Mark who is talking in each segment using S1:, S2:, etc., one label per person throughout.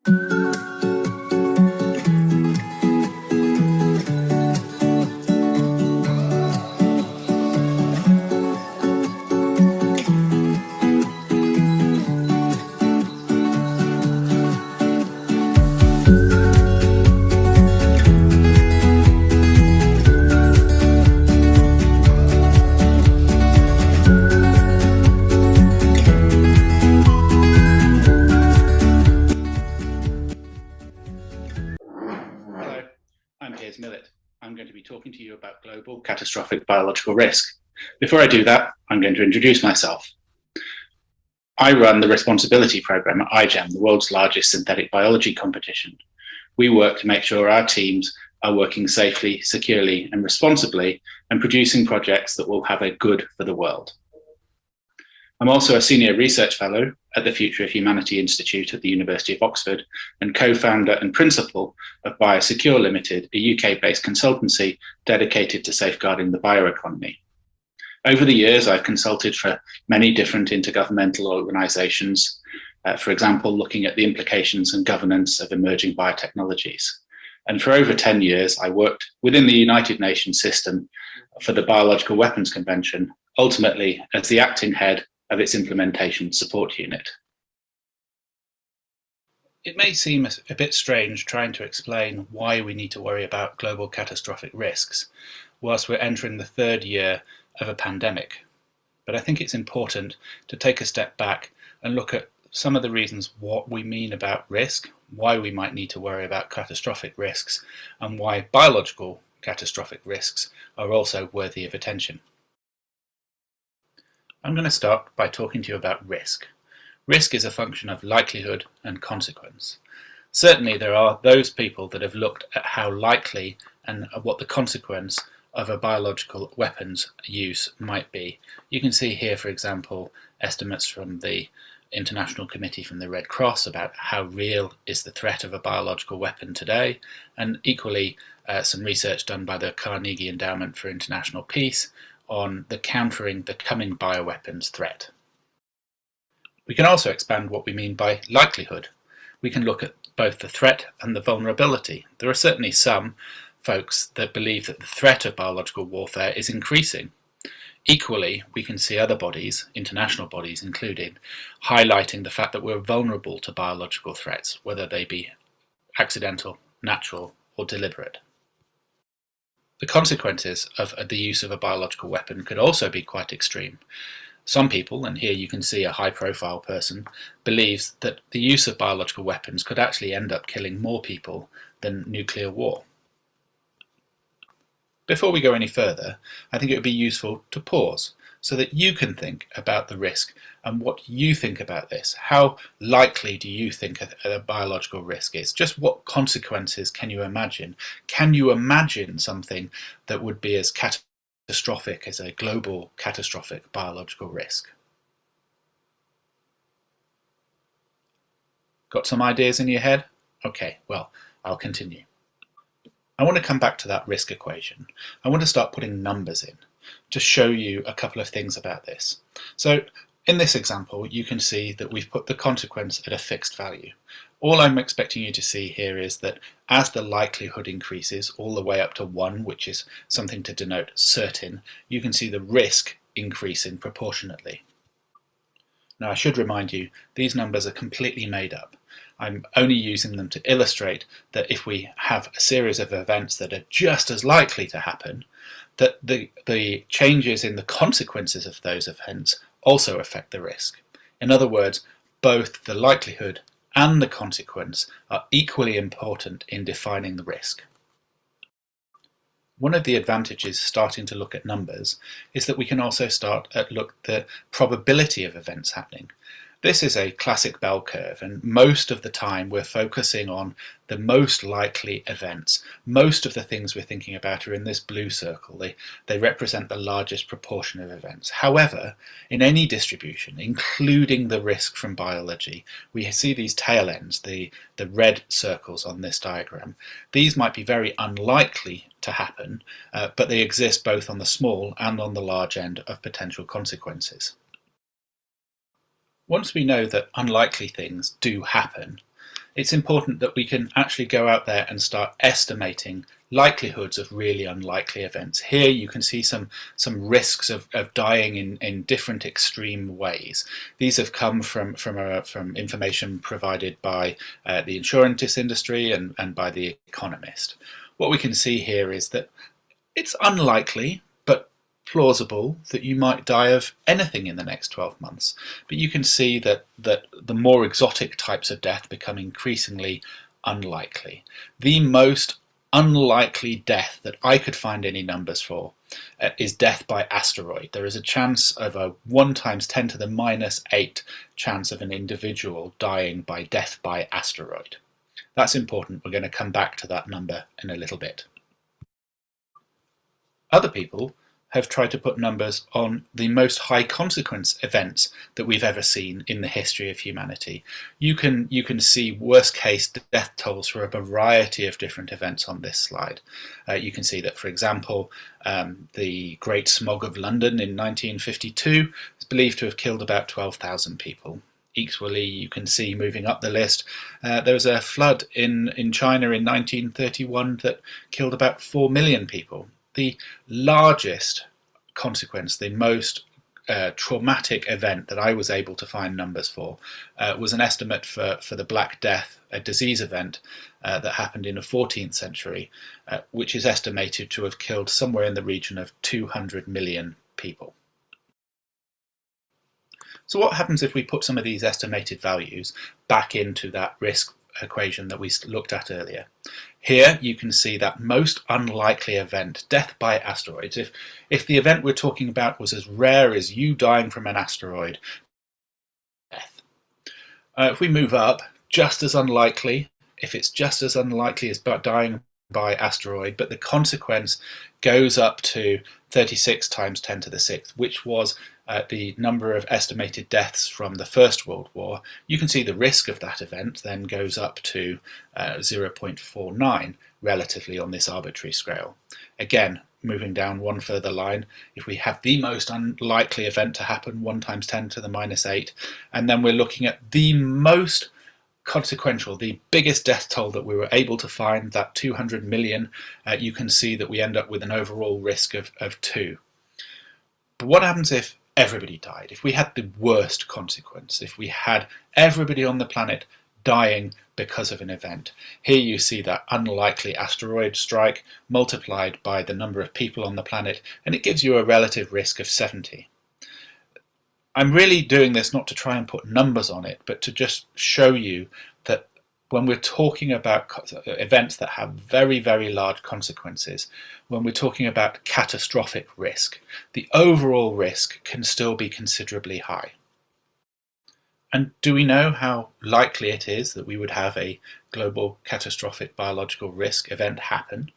S1: Hello, I'm Piers Millet. I'm going to be talking to you about global catastrophic biological risk. Before I do that, I'm going to introduce myself. I run the responsibility program at iGEM, the world's largest synthetic biology competition. We work to make sure our teams are working safely, securely, and responsibly and producing projects that will have a good for the world. I'm also a senior research fellow at the Future of Humanity Institute at the University of Oxford and co-founder and principal of Biosecure Limited, a UK-based consultancy dedicated to safeguarding the bioeconomy. Over the years, I've consulted for many different intergovernmental organisations, for example, looking at the implications and governance of emerging biotechnologies. And for over 10 years, I worked within the United Nations system for the Biological Weapons Convention, ultimately as the acting head of its implementation support unit. It may seem a bit strange trying to explain why we need to worry about global catastrophic risks whilst we're entering the third year of a pandemic. But I think it's important to take a step back and look at some of the reasons what we mean about risk, why we might need to worry about catastrophic risks, and why biological catastrophic risks are also worthy of attention. I'm going to start by talking to you about risk. Risk is a function of likelihood and consequence. Certainly there are those people that have looked at how likely and what the consequence of a biological weapons use might be. You can see here, for example, estimates from the International Committee from the Red Cross about how real is the threat of a biological weapon today, and equally some research done by the Carnegie Endowment for International Peace on the countering the coming bioweapons threat. We can also expand what we mean by likelihood. We can look at both the threat and the vulnerability. There are certainly some folks that believe that the threat of biological warfare is increasing. Equally, we can see other bodies, international bodies included, highlighting the fact that we're vulnerable to biological threats, whether they be accidental, natural, or deliberate. The consequences of the use of a biological weapon could also be quite extreme. Some people, and here you can see a high-profile person, believes that the use of biological weapons could actually end up killing more people than nuclear war. Before we go any further, I think it would be useful to pause so that you can think about the risk and what you think about this. How likely do you think a biological risk is? Just what consequences can you imagine? Can you imagine something that would be as catastrophic as a global catastrophic biological risk? Got some ideas in your head? Okay, well, I'll continue. I want to come back to that risk equation. I want to start putting numbers in to show you a couple of things about this. So in this example, you can see that we've put the consequence at a fixed value. All I'm expecting you to see here is that as the likelihood increases all the way up to 1, which is something to denote certain, you can see the risk increasing proportionately. Now I should remind you, these numbers are completely made up. I'm only using them to illustrate that if we have a series of events that are just as likely to happen, that the changes in the consequences of those events also affect the risk. In other words, both the likelihood and the consequence are equally important in defining the risk. One of the advantages starting to look at numbers is that we can also start at look at the probability of events happening. This is a classic bell curve, and most of the time we're focusing on the most likely events. Most of the things we're thinking about are in this blue circle. They represent the largest proportion of events. However, in any distribution, including the risk from biology, we see these tail ends, the red circles on this diagram. These might be very unlikely to happen, but they exist both on the small and on the large end of potential consequences. Once we know that unlikely things do happen, it's important that we can actually go out there and start estimating likelihoods of really unlikely events. Here you can see some risks of dying in different extreme ways. These have come from information provided by the insurance industry and by The Economist. What we can see here is that it's unlikely, but plausible, that you might die of anything in the next 12 months. But you can see that the more exotic types of death become increasingly unlikely. The most unlikely death that I could find any numbers for is death by asteroid. There is a chance of a 1 × 10⁻⁸ chance of an individual dying by death by asteroid. That's important. We're going to come back to that number in a little bit. Other people have tried to put numbers on the most high consequence events that we've ever seen in the history of humanity. You can see worst case death tolls for a variety of different events on this slide. You can see that, for example, the Great Smog of London in 1952 is believed to have killed about 12,000 people. Equally, you can see, moving up the list, there was a flood in China in 1931 that killed about 4 million people. The largest consequence, the most traumatic event that I was able to find numbers for, was an estimate for the Black Death, a disease event that happened in the 14th century, which is estimated to have killed somewhere in the region of 200 million people. So what happens if we put some of these estimated values back into that risk equation that we looked at earlier? Here you can see that most unlikely event, death by asteroids. If the event we're talking about was as rare as you dying from an asteroid, death. If we move up, just as unlikely, if it's just as unlikely as dying by asteroid, but the consequence goes up to 36 × 10⁶, which was the number of estimated deaths from the First World War, you can see the risk of that event then goes up to 0.49 relatively on this arbitrary scale. Again, moving down one further line, if we have the most unlikely event to happen, 1 × 10⁻⁸, and then we're looking at the most consequential, the biggest death toll that we were able to find, that 200 million, you can see that we end up with an overall risk of 2. But what happens if everybody died? If we had the worst consequence, if we had everybody on the planet dying because of an event? Here you see that unlikely asteroid strike multiplied by the number of people on the planet, and it gives you a relative risk of 70. I'm really doing this not to try and put numbers on it, but to just show you that when we're talking about events that have very, very large consequences, when we're talking about catastrophic risk, the overall risk can still be considerably high. And do we know how likely it is that we would have a global catastrophic biological risk event happen?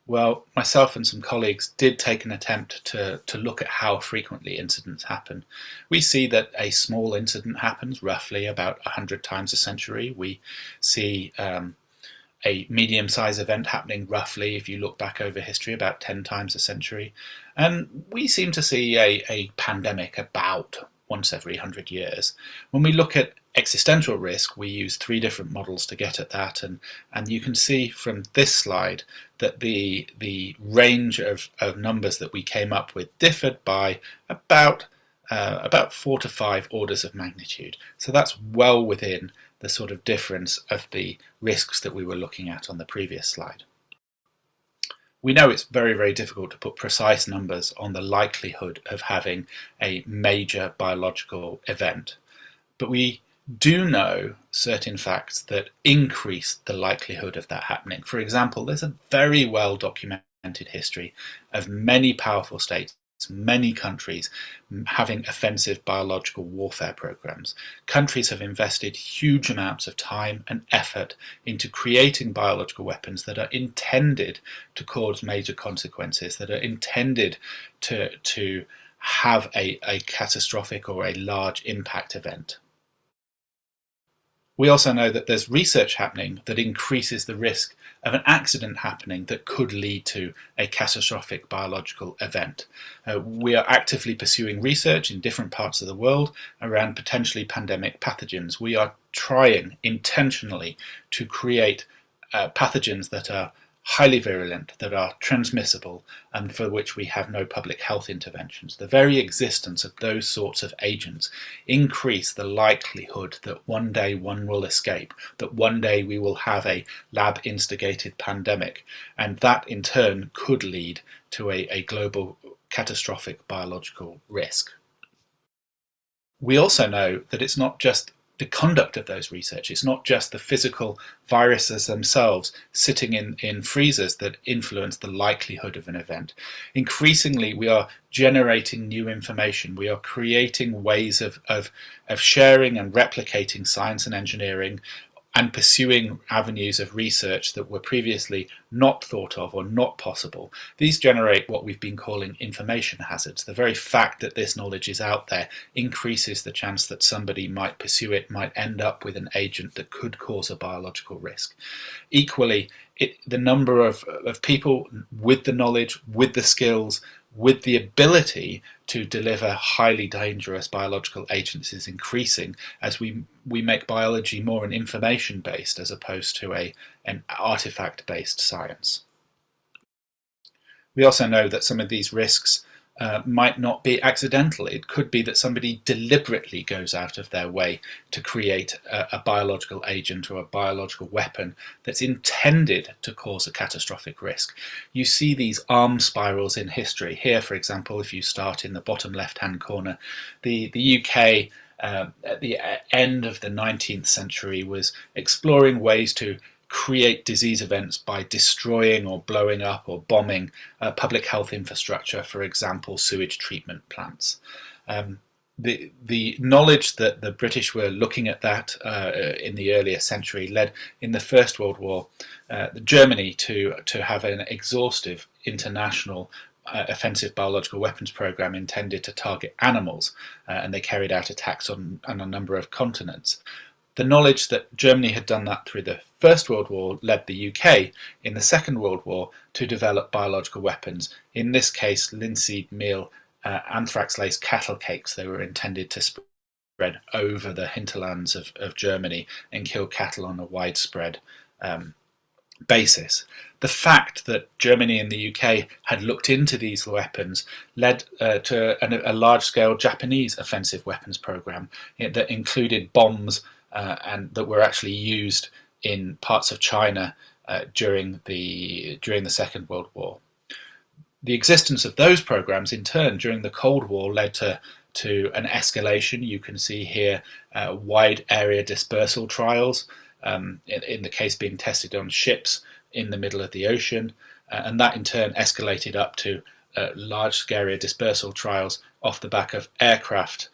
S1: Well, myself and some colleagues did take an attempt to look at how frequently incidents happen. We see that a small incident happens roughly about 100 times a century. We see a medium-sized event happening roughly, if you look back over history, about 10 times a century. And we seem to see a pandemic about once every 100 years. When we look at existential risk, we use 3 different models to get at that, and you can see from this slide that the range of numbers that we came up with differed by about 4 to 5 orders of magnitude. So that's well within the sort of difference of the risks that we were looking at on the previous slide. We know it's very, very difficult to put precise numbers on the likelihood of having a major biological event, but we do know certain facts that increase the likelihood of that happening. For example, there's a very well documented history of many powerful states, many countries having offensive biological warfare programs. Countries have invested huge amounts of time and effort into creating biological weapons that are intended to cause major consequences, that are intended to have a catastrophic or a large impact event. We also know that there's research happening that increases the risk of an accident happening that could lead to a catastrophic biological event. We are actively pursuing research in different parts of the world around potentially pandemic pathogens. We are trying intentionally to create pathogens that are highly virulent, that are transmissible, and for which we have no public health interventions. The very existence of those sorts of agents increase the likelihood that one day one will escape, that one day we will have a lab-instigated pandemic, and that in turn could lead to a global catastrophic biological risk. We also know that it's not just the conduct of those research. It's not just the physical viruses themselves sitting in freezers that influence the likelihood of an event. Increasingly, we are generating new information. We are creating ways of sharing and replicating science and engineering and pursuing avenues of research that were previously not thought of or not possible. These generate what we've been calling information hazards. The very fact that this knowledge is out there increases the chance that somebody might pursue it, might end up with an agent that could cause a biological risk. Equally, the number of people with the knowledge, with the skills, with the ability to deliver highly dangerous biological agents is increasing as we make biology more an information-based as opposed to an artifact-based science. We also know that some of these risks might not be accidental. It could be that somebody deliberately goes out of their way to create a biological agent or a biological weapon that's intended to cause a catastrophic risk. You see these arm spirals in history. Here, for example, if you start in the bottom left-hand corner, the UK at the end of the 19th century was exploring ways to create disease events by destroying or blowing up or bombing public health infrastructure, for example, sewage treatment plants. The knowledge that the British were looking at that in the earlier century led in the First World War Germany to have an exhaustive international offensive biological weapons program intended to target animals, and they carried out attacks on a number of continents. The knowledge that Germany had done that through the First World War led the UK in the Second World War to develop biological weapons, in this case linseed meal anthrax-laced cattle cakes. They were intended to spread over the hinterlands of Germany and kill cattle on a widespread basis. The fact that Germany and the UK had looked into these weapons led to a large-scale Japanese offensive weapons program that included bombs and that were actually used in parts of China during the Second World War. The existence of those programs, in turn, during the Cold War, led to an escalation. You can see here wide area dispersal trials, in the case being tested on ships in the middle of the ocean, and that in turn escalated up to large-scale dispersal trials off the back of aircraft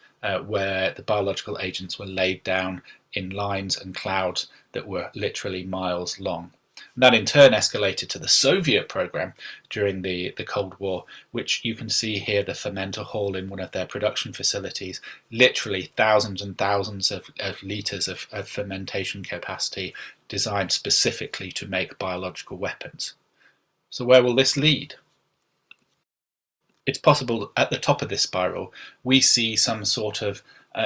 S1: where the biological agents were laid down in lines and clouds that were literally miles long. And that in turn escalated to the Soviet program during the Cold War, which you can see here, the fermenter hall in one of their production facilities, literally thousands and thousands of litres of fermentation capacity designed specifically to make biological weapons. So where will this lead? It's possible at the top of this spiral we see some sort of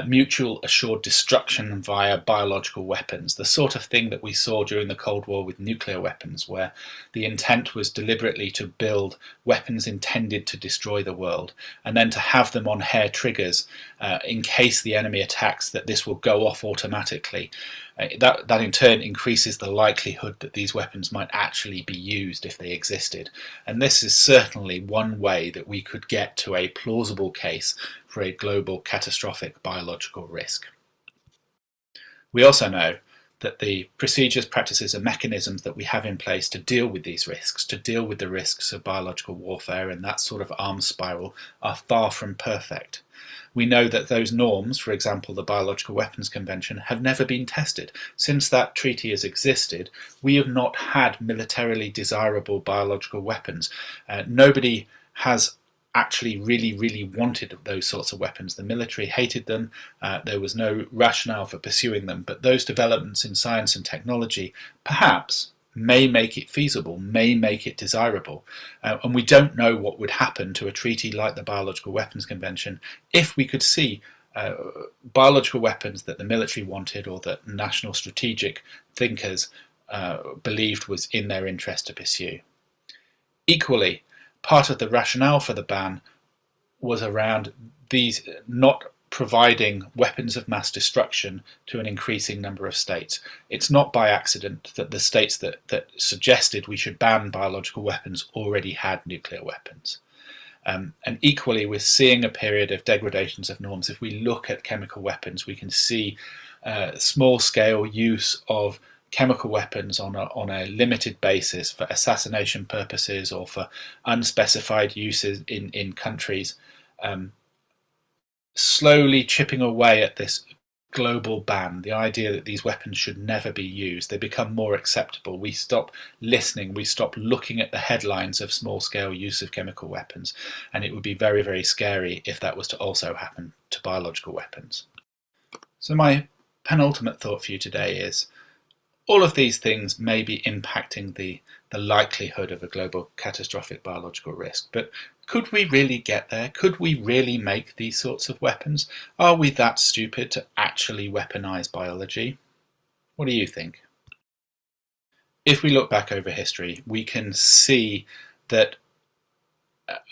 S1: mutual assured destruction via biological weapons, the sort of thing that we saw during the Cold War with nuclear weapons, where the intent was deliberately to build weapons intended to destroy the world, and then to have them on hair triggers in case the enemy attacks, that this will go off automatically. That in turn increases the likelihood that these weapons might actually be used if they existed. And this is certainly one way that we could get to a plausible case for a global catastrophic biological risk. We also know that the procedures, practices and mechanisms that we have in place to deal with these risks, to deal with the risks of biological warfare and that sort of arms spiral, are far from perfect. We know that those norms, for example the Biological Weapons Convention, have never been tested. Since that treaty has existed, we have not had militarily desirable biological weapons. Nobody has actually really wanted those sorts of weapons. The military hated them. There was no rationale for pursuing them. But those developments in science and technology perhaps may make it feasible, may make it desirable. And we don't know what would happen to a treaty like the Biological Weapons Convention if we could see biological weapons that the military wanted or that national strategic thinkers believed was in their interest to pursue. Equally, part of the rationale for the ban was around these not providing weapons of mass destruction to an increasing number of states. It's not by accident that the states that suggested we should ban biological weapons already had nuclear weapons. And equally, we're seeing a period of degradations of norms. If we look at chemical weapons, we can see small-scale use of chemical weapons on a limited basis for assassination purposes or for unspecified uses in countries, slowly chipping away at this global ban, the idea that these weapons should never be used. They become more acceptable. We stop listening, we stop looking at the headlines of small-scale use of chemical weapons, and it would be very scary if that was to also happen to biological weapons. So my penultimate thought for you today is, all of these things may be impacting the likelihood of a global catastrophic biological risk, but could we really get there? Could we really make these sorts of weapons? Are we that stupid to actually weaponize biology? What do you think? If we look back over history, we can see that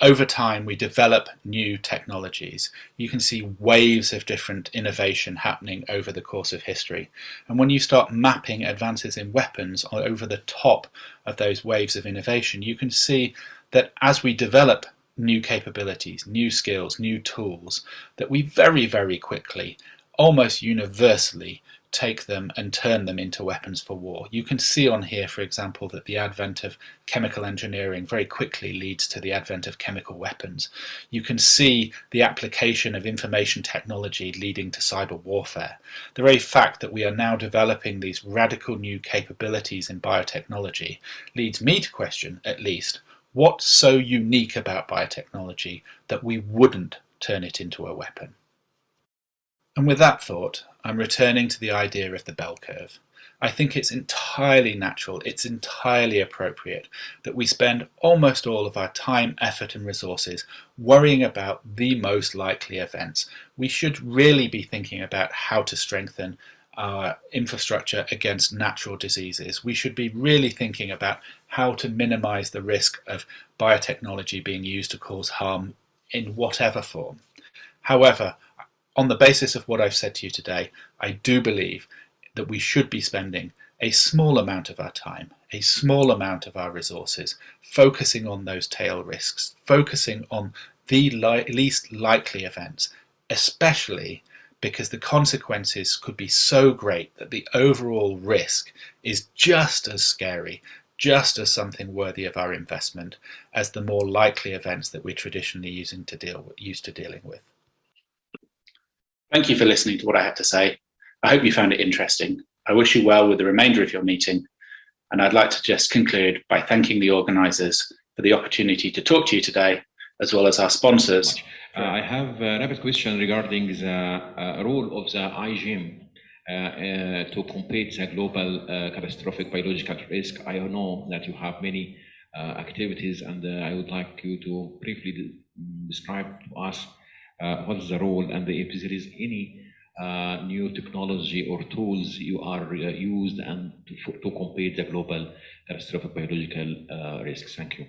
S1: over time we develop new technologies. You can see waves of different innovation happening over the course of history. And when you start mapping advances in weapons over the top of those waves of innovation, you can see that as we develop new capabilities, new skills, new tools, that we very quickly, almost universally, take them and turn them into weapons for war. You can see on here, for example, that the advent of chemical engineering very quickly leads to the advent of chemical weapons. You can see the application of information technology leading to cyber warfare. The very fact that we are now developing these radical new capabilities in biotechnology leads me to question, at least, what's so unique about biotechnology that we wouldn't turn it into a weapon? And with that thought, I'm returning to the idea of the bell curve. I think it's entirely natural, it's entirely appropriate that we spend almost all of our time, effort and resources worrying about the most likely events. We should really be thinking about how to strengthen our infrastructure against natural diseases. We should be really thinking about how to minimize the risk of biotechnology being used to cause harm in whatever form. However, on the basis of what I've said to you today, I do believe that we should be spending a small amount of our time, a small amount of our resources, focusing on those tail risks, focusing on the least likely events, especially because the consequences could be so great that the overall risk is just as scary, just as something worthy of our investment as the more likely events that we're traditionally used to dealing with. Thank you for listening to what I had to say. I hope you found it interesting. I wish you well with the remainder of your meeting, and I'd like to just conclude by thanking the organisers for the opportunity to talk to you today, as well as our sponsors.
S2: I have a rapid question regarding the role of the iGEM to compete the global catastrophic biological risk. I know that you have many activities, and I would like you to briefly describe to us what is the role, and if there is any new technology or tools you are used and to compete the global catastrophic biological risks. Thank you.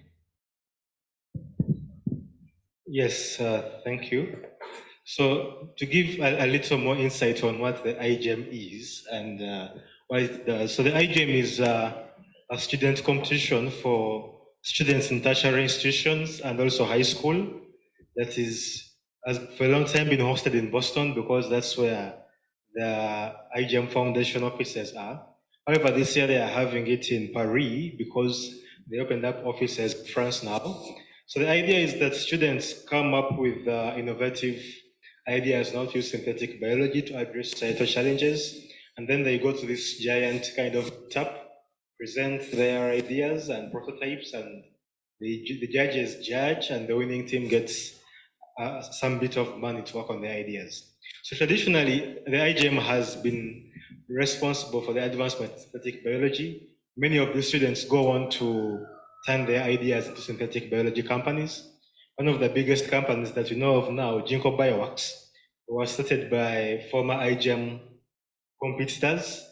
S3: Yes, thank you. So to give a little more insight on what the iGEM is and what it does. So the iGEM is a student competition for students in tertiary institutions and also high school. That is, has for a long time been hosted in Boston because that's where the iGEM Foundation offices are. However, this year they are having it in Paris because they opened up offices in France now. So the idea is that students come up with innovative ideas not use synthetic biology to address societal challenges, and then they go to this giant kind of tab, present their ideas and prototypes, and The judges judge, and the winning team gets some bit of money to work on the ideas. So traditionally, the iGEM has been responsible for the advancement of synthetic biology. Many of the students go on to turn their ideas into synthetic biology companies. One of the biggest companies that we know of now, GCBRI, was started by former iGEM competitors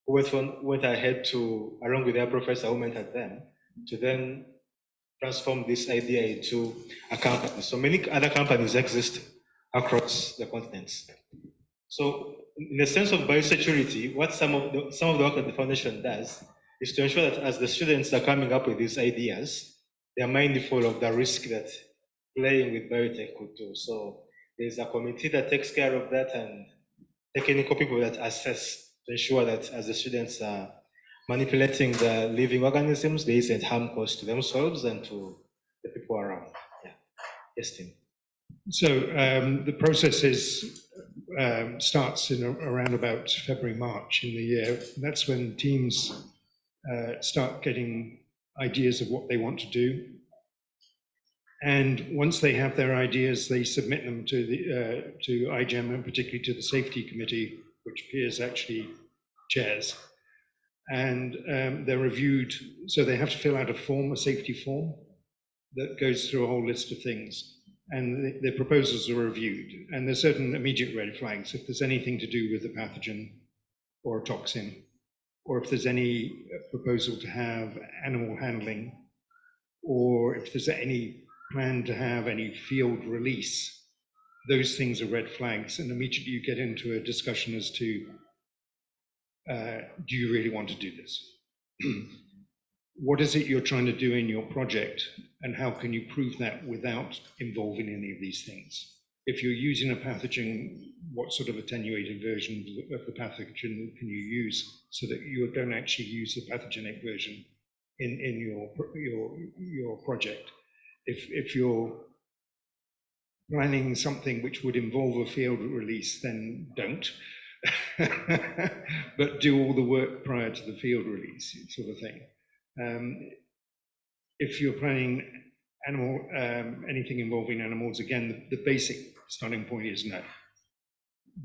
S3: who went ahead to, along with their professor who mentored them, to then transform this idea into a company. So many other companies exist across the continents. So in the sense of biosecurity, what some of the work that the foundation does is to ensure that as the students are coming up with these ideas, they are mindful of the risk that playing with biotech could do. So there's a committee that takes care of that, and technical people that assess to ensure that as the students are manipulating the living organisms, there isn't harm caused to themselves and to the people around. Yeah. Yes, Tim.
S4: So the process starts in around about February, March in the year. That's when teams start getting ideas of what they want to do. And once they have their ideas, they submit them to iGEM, and particularly to the safety committee, which Piers actually chairs. And they're reviewed, so they have to fill out a form, a safety form, that goes through a whole list of things. And the proposals are reviewed. And there's certain immediate red flags. If there's anything to do with a pathogen or a toxin, or if there's any proposal to have animal handling, or if there's any plan to have any field release, those things are red flags. And immediately you get into a discussion as to, do you really want to do this? What is it you're trying to do in your project, and how can you prove that without involving any of these things? If you're using a pathogen, what sort of attenuated version of the pathogen can you use so that you don't actually use the pathogenic version in your project? If you're planning something which would involve a field release, then don't. But do all the work prior to the field release, sort of thing. If you're planning anything involving animals, again, the basic starting point is no.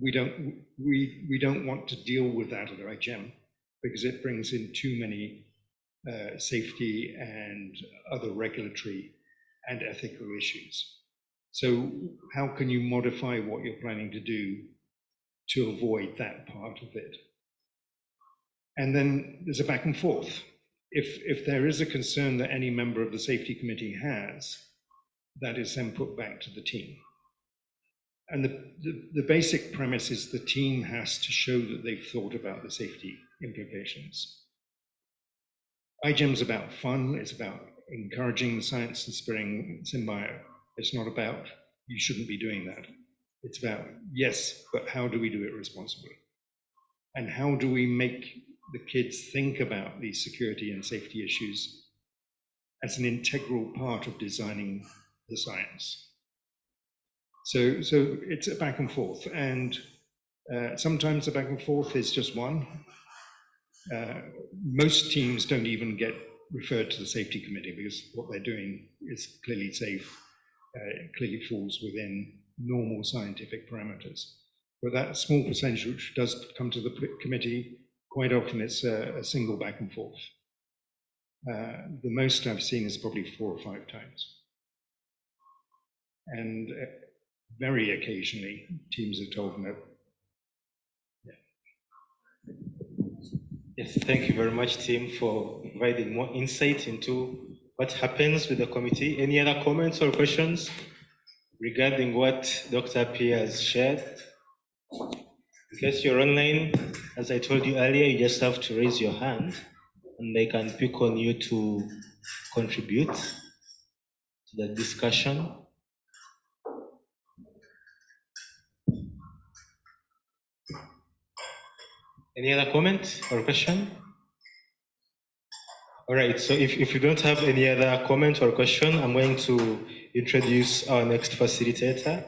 S4: We don't want to deal with that at iGEM because it brings in too many safety and other regulatory and ethical issues. So how can you modify what you're planning to do to avoid that part of it? And then there's a back and forth. If there is a concern that any member of the safety committee has, that is then put back to the team. And the basic premise is the team has to show that they've thought about the safety implications. iGEM's about fun, it's about encouraging the science and spreading symbio. It's not about, you shouldn't be doing that. It's about, yes, but how do we do it responsibly? And how do we make the kids think about these security and safety issues as an integral part of designing the science? So it's a back and forth, and sometimes the back and forth is just one. Most teams don't even get referred to the safety committee because what they're doing is clearly safe, clearly falls within normal scientific parameters. But that small percentage which does come to the committee, quite often it's a single back and forth. The most I've seen is probably 4 or 5 times. And very occasionally, teams have told no. Yeah.
S3: Yes, thank you very much, Tim, for providing more insight into what happens with the committee. Any other comments or questions regarding what Dr. Piers shared? In case you're online, as I told you earlier, you just have to raise your hand and they can pick on you to contribute to the discussion. Any other comment or question? All right, so if you don't have any other comment or question, I'm going to introduce our next facilitator.